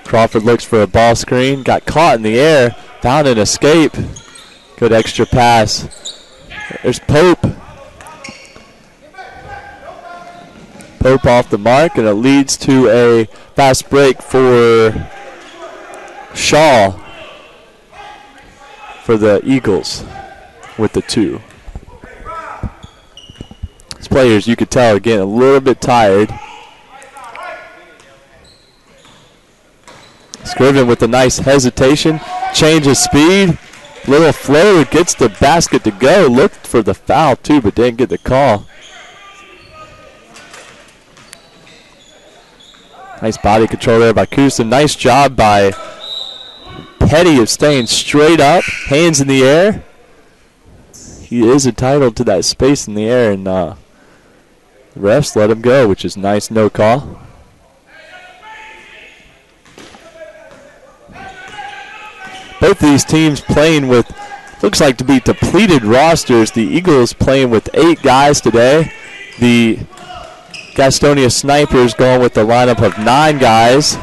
[SPEAKER 1] Crawford looks for a ball screen. Got caught in the air. Found an escape. Good extra pass. There's Pope. Pope off the mark, and it leads to a fast break for Shaw for the Eagles with the 2. These players, you could tell, are getting a little bit tired. Scriven with a nice hesitation, change of speed, little flow, gets the basket to go. Looked for the foul too, but didn't get the call. Nice body control there by Kusin. Nice job by Petty of staying straight up, hands in the air. He is entitled to that space in the air, and the refs let him go, which is nice, no call. Both of these teams playing with looks like to be depleted rosters. The Eagles playing with 8 guys today. The Gastonia Snipers going with the lineup of 9 guys.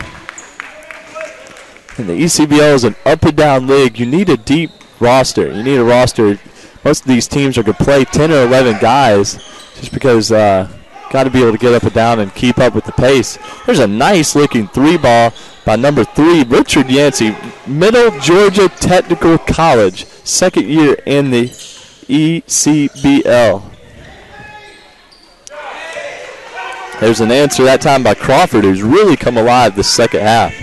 [SPEAKER 1] And the ECBL is an up and down league. You need a deep roster. You need a roster. Most of these teams are going to play 10 or 11 guys just because got to be able to get up and down and keep up with the pace. There's a nice looking 3-ball by number 3, Richard Yancey, Middle Georgia Technical College, second year in the ECBL. There's an answer that time by Crawford, who's really come alive this second half.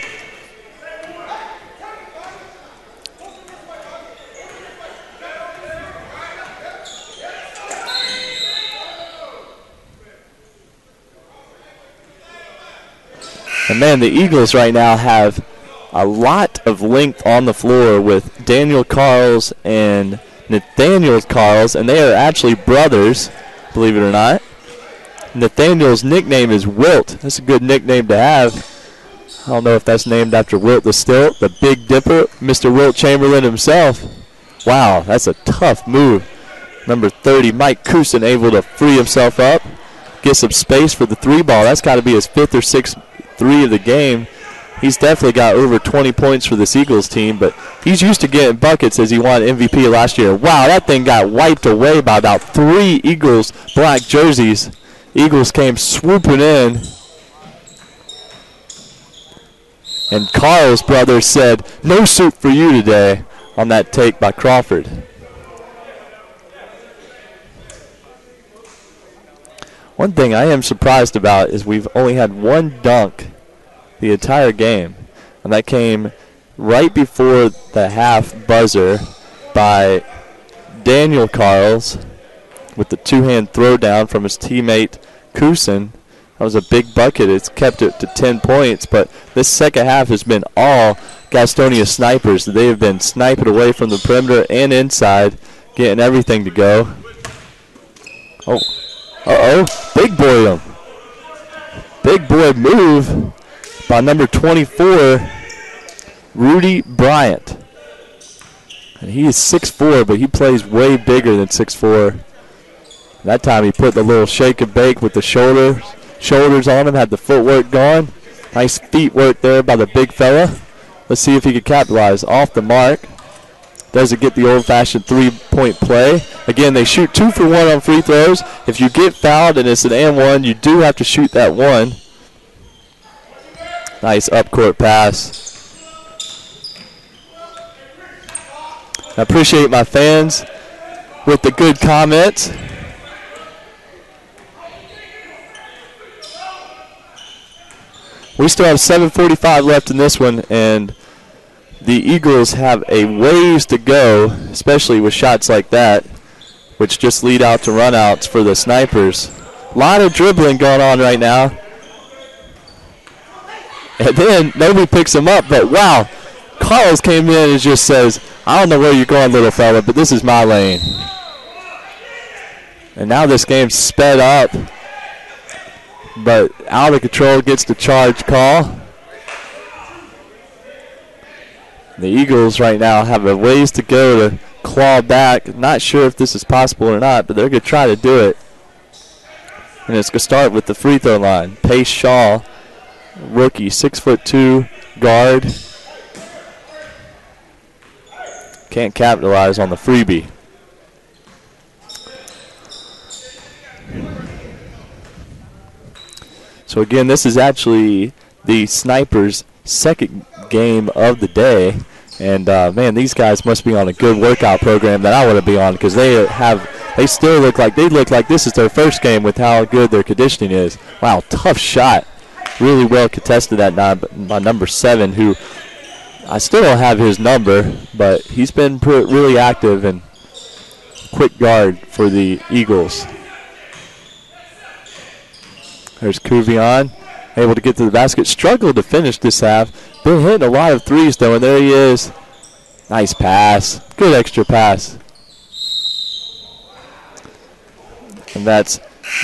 [SPEAKER 1] And man, the Eagles right now have a lot of length on the floor with Daniel Carls and Nathaniel Carls, and they are actually brothers, believe it or not. Nathaniel's nickname is Wilt. That's a good nickname to have. I don't know if that's named after Wilt the Stilt, the Big Dipper, Mr. Wilt Chamberlain himself. Wow, that's a tough move. Number 30, Mike Kusin, able to free himself up, get some space for the 3-ball. That's got to be his 5th or 6th 3 of the game. He's definitely got over 20 points for this Eagles team, but he's used to getting buckets as he won MVP last year. Wow, that thing got wiped away by about 3 Eagles black jerseys. Eagles came swooping in. And Carl's brother said, "No suit for you today," on that take by Crawford. One thing I am surprised about is we've only had 1 dunk the entire game. And that came right before the half buzzer by Daniel Carls with the 2-hand throwdown from his teammate Kusin. That was a big bucket. It's kept it to 10 points, but this second half has been all Gastonia Snipers. They have been sniping away from the perimeter and inside, getting everything to go. Oh, big boy him. Big boy move by number 24, Rudy Bryant. And he is 6'4", but he plays way bigger than 6'4". That time he put the little shake and bake with the shoulders on him, had the footwork going. Nice feet work there by the big fella. Let's see if he can capitalize. Off the mark. Doesn't get the old-fashioned 3-point play. Again, they shoot 2 for 1 on free throws. If you get fouled and it's an and-1, you do have to shoot that one. Nice up-court pass. I appreciate my fans with the good comments. We still have 7:45 left in this one, and the Eagles have a ways to go, especially with shots like that, which just lead out to runouts for the Snipers. A lot of dribbling going on right now. And then nobody picks him up, but wow, Carlos came in and just says, "I don't know where you're going, little fella, but this is my lane." And now this game's sped up, but out of control, gets the charge call. The Eagles right now have a ways to go to claw back. Not sure if this is possible or not, but they're going to try to do it. And it's going to start with the free throw line. Pace Shaw, rookie, 6'2" guard. Can't capitalize on the freebie. So again, this is actually the Snipers' second game of the day, and man, these guys must be on a good workout program that I want to be on, because they still look like this is their first game with how good their conditioning is. Wow, tough shot, really well contested that time by number 7, who I still don't have his number, but he's been really active and quick guard for the Eagles. There's Kuvion, able to get to the basket. Struggled to finish this half. Been hitting a lot of threes, though, and there he is. Nice pass. Good extra pass. And that's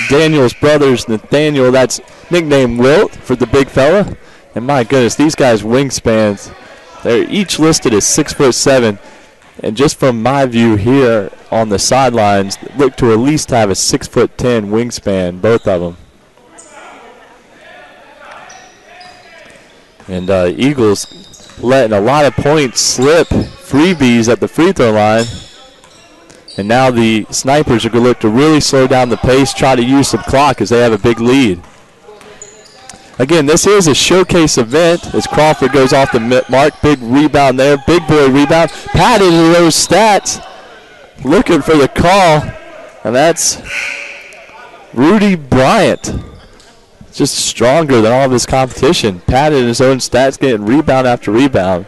[SPEAKER 1] Daniel's brothers, Nathaniel. That's nicknamed Wilt for the big fella. And my goodness, these guys' wingspans, they're each listed as 6'7". And just from my view here on the sidelines, look to at least have a 6'10" wingspan, both of them. And Eagles letting a lot of points slip, freebies at the free throw line. And now the Snipers are going to look to really slow down the pace, try to use some clock as they have a big lead. Again, this is a showcase event as Crawford goes off the mark. Big rebound there, big boy rebound. Padded in those stats, looking for the call, and that's Rudy Bryant. Just stronger than all of his competition. Padded in his own stats, getting rebound after rebound.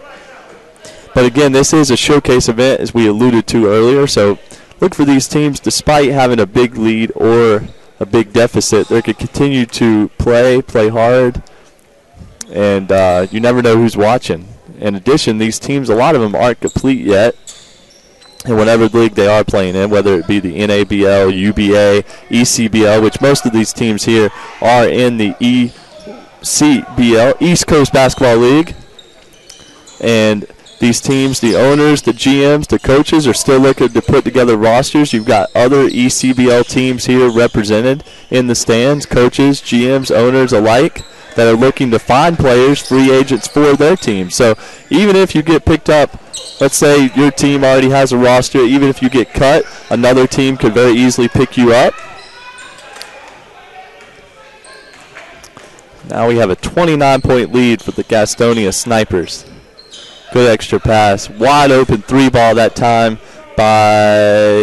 [SPEAKER 1] But again, this is a showcase event, as we alluded to earlier, so look for these teams, despite having a big lead or a big deficit, they could continue to play hard, and you never know who's watching. In addition, these teams, a lot of them aren't complete yet, in whatever league they are playing in, whether it be the NABL, UBA, ECBL, which most of these teams here are in the ECBL, East Coast Basketball League. And these teams, the owners, the GMs, the coaches are still looking to put together rosters. You've got other ECBL teams here represented in the stands, coaches, GMs, owners alike, that are looking to find players, free agents for their team. So even if you get picked up, let's say your team already has a roster, even if you get cut, another team could very easily pick you up. Now we have a 29-point lead for the Gastonia Snipers. Good extra pass. Wide open three ball that time by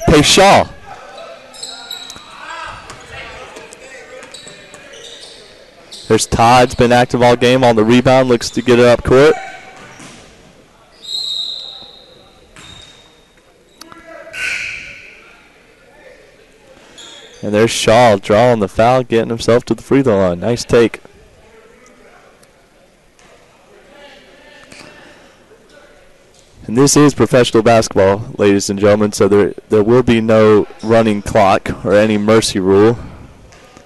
[SPEAKER 1] Payshaw. There's Todd's been active all game on the rebound. Looks to get it up court. And there's Shaw drawing the foul, getting himself to the free throw line. Nice take. And this is professional basketball, ladies and gentlemen, so there will be no running clock or any mercy rule,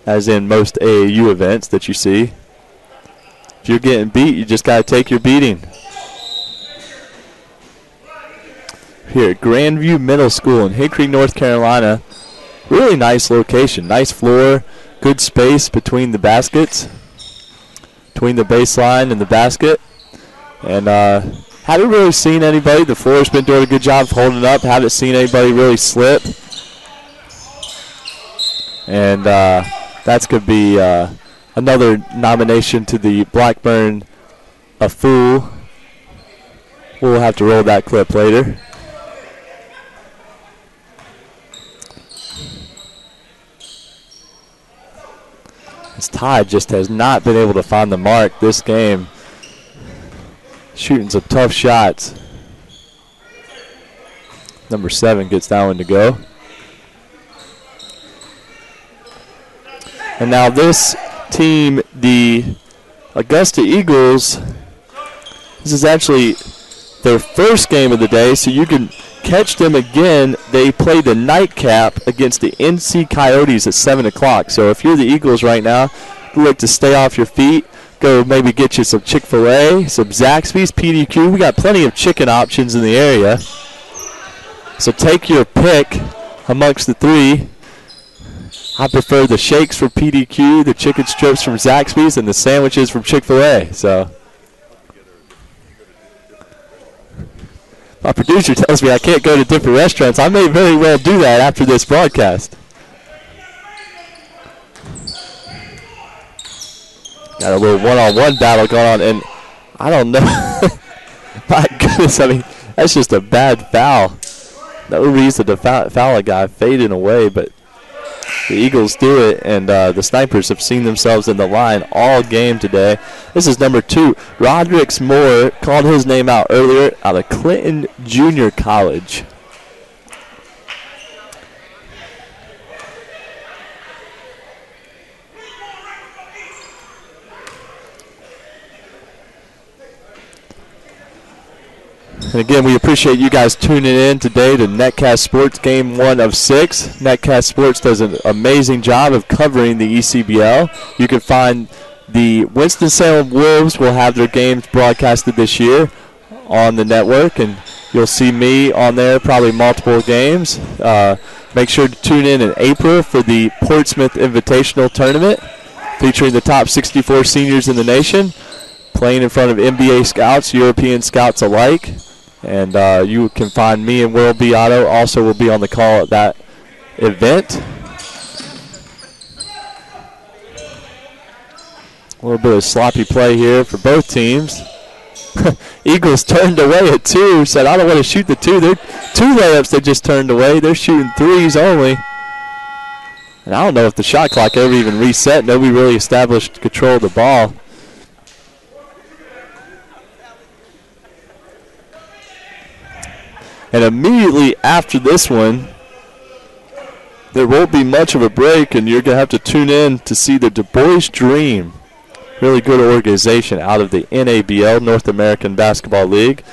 [SPEAKER 1] as in most AAU events that you see. If you're getting beat, you just got to take your beating. Here at Grandview Middle School in Hickory, North Carolina, really nice location, nice floor, good space between the baskets, between the baseline and the basket. And haven't really seen anybody. The floor's been doing a good job of holding up. Haven't seen anybody really slip. And that's going to be another nomination to the Blackburn A Fool. We'll have to roll that clip later. This Tide just has not been able to find the mark this game. Shooting some tough shots. Number 7 gets that one to go. And now this team, the Augusta Eagles, this is actually their first game of the day, so you can catch them again. They play the nightcap against the NC Coyotes at 7 o'clock. So if you're the Eagles right now, you like to stay off your feet, go maybe get you some Chick-fil-A, some Zaxby's, PDQ. We got plenty of chicken options in the area. So take your pick amongst the three. I prefer the shakes from PDQ, the chicken strips from Zaxby's, and the sandwiches from Chick-fil-A. So my producer tells me I can't go to different restaurants. I may very well do that after this broadcast. Got a little one-on-one battle going on, and I don't know. My goodness, I mean, that's just a bad foul. No reason to foul a guy fading away, but the Eagles do it, and the Snipers have seen themselves in the line all game today. This is number 2. Rodrix Moore called his name out earlier out of Clinton Junior College. And again, we appreciate you guys tuning in today to Netcast Sports Game 1 of 6. Netcast Sports does an amazing job of covering the ECBL. You can find the Winston-Salem Wolves will have their games broadcasted this year on the network, and you'll see me on there probably multiple games. Make sure to tune in April for the Portsmouth Invitational Tournament, featuring the top 64 seniors in the nation, playing in front of NBA scouts, European scouts alike. And you can find me and Will Beato also will be on the call at that event. A little bit of sloppy play here for both teams. Eagles turned away at 2, said, I don't want to shoot the 2. They're 2 layups they just turned away. They're shooting 3s only. And I don't know if the shot clock ever even reset. Nobody really established control of the ball. And immediately after this one, there won't be much of a break, and you're going to have to tune in to see the Du Bois Dream. Really good organization out of the NABL, North American Basketball League.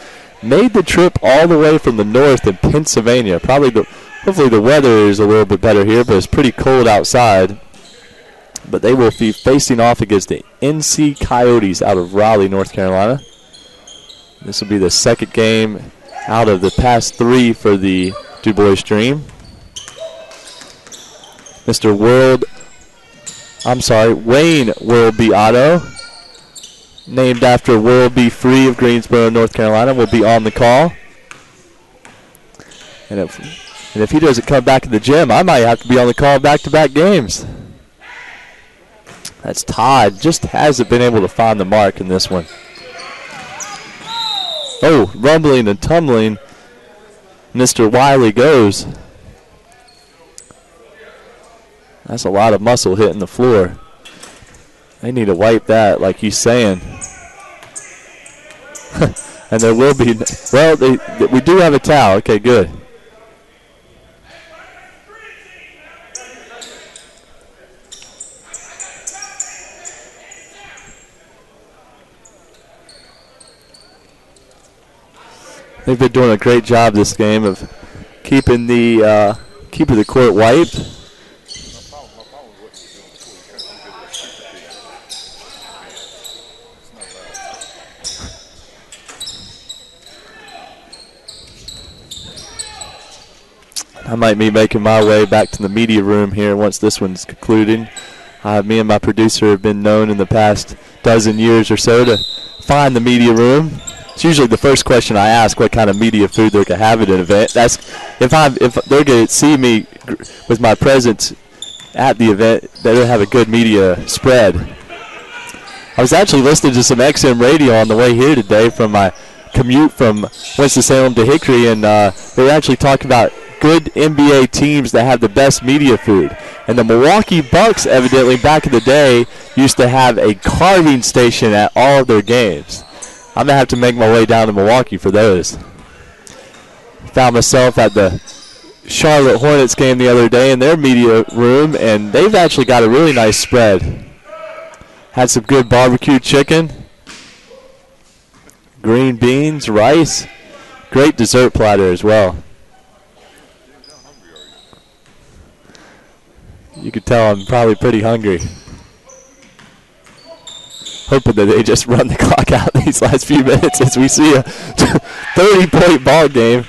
[SPEAKER 1] Made the trip all the way from the north in Pennsylvania. Hopefully the weather is a little bit better here, but it's pretty cold outside. But they will be facing off against the NC Coyotes out of Raleigh, North Carolina. This will be the second game out of the past 3 for the Du Bois Dream. Wayne World Beato, named after World Be Free of Greensboro, North Carolina, will be on the call. And if he doesn't come back to the gym, I might have to be on the call back-to-back games. That's Todd. Just hasn't been able to find the mark in this one. Oh, rumbling and tumbling. Mr. Wiley goes. That's a lot of muscle hitting the floor. They need to wipe that like he's saying. And there will be, well, we do have a towel. Okay, good. They've been doing a great job this game of keeping the court wiped. I might be making my way back to the media room here once this one's concluded. Me and my producer have been known in the past dozen years or so to find the media room. It's usually the first question I ask, what kind of media food they can have at an event. That's if they're going to see me with my presence at the event, they'll have a good media spread. I was actually listening to some XM radio on the way here today from my commute from Winston-Salem to Hickory, and they were actually talking about good NBA teams that have the best media food. And the Milwaukee Bucks, evidently back in the day, used to have a carving station at all of their games. I'm going to have to make my way down to Milwaukee for those. Found myself at the Charlotte Hornets game the other day in their media room, and they've actually got a really nice spread. Had some good barbecue chicken, green beans, rice, great dessert platter as well. You can tell I'm probably pretty hungry. Hoping that they just run the clock out these last few minutes as we see a 30-point ball game.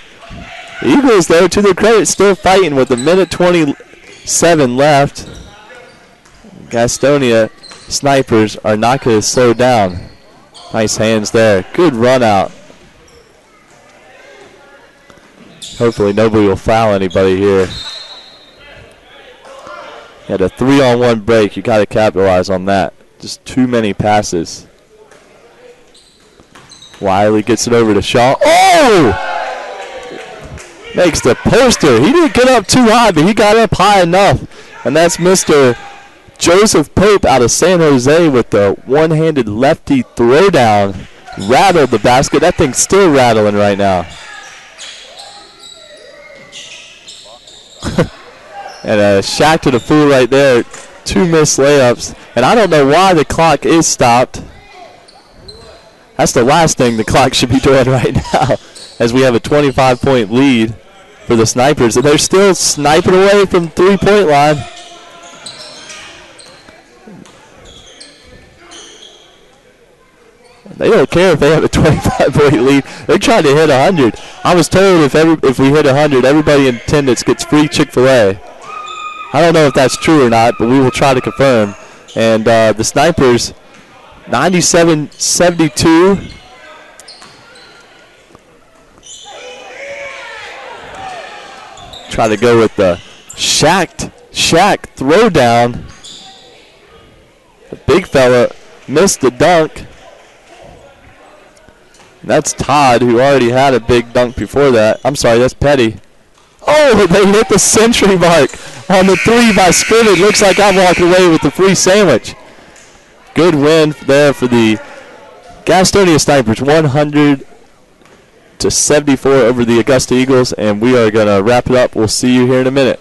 [SPEAKER 1] The Eagles, though, to their credit, still fighting with a minute 27 left. Gastonia Snipers are not going to slow down. Nice hands there. Good run out. Hopefully nobody will foul anybody here. You had a 3-on-1 break. You got to capitalize on that. Just too many passes. Wiley gets it over to Shaw. Oh! Makes the poster. He didn't get up too high, but he got up high enough. And that's Mr. Joseph Pope out of San Jose with the one-handed lefty throwdown. Rattled the basket. That thing's still rattling right now. And a shack to the fool right there. 2 missed layups. And I don't know why the clock is stopped. That's the last thing the clock should be doing right now, as we have a 25-point lead for the Snipers. And they're still sniping away from 3-point line. They don't care if they have a 25-point lead. They're trying to hit 100. I was told if we hit 100, everybody in attendance gets free Chick-fil-A. I don't know if that's true or not, but we will try to confirm. And the Snipers, 97-72. Try to go with the Shaq throwdown. The big fella missed the dunk. That's Todd, who already had a big dunk before that. I'm sorry, that's Petty. Oh, they hit the century mark on the 3 by Scrimmage. Looks like I'm walking away with the free sandwich. Good win there for the Gastonia Snipers, 100-74 over the Augusta Eagles, and we are going to wrap it up. We'll see you here in a minute.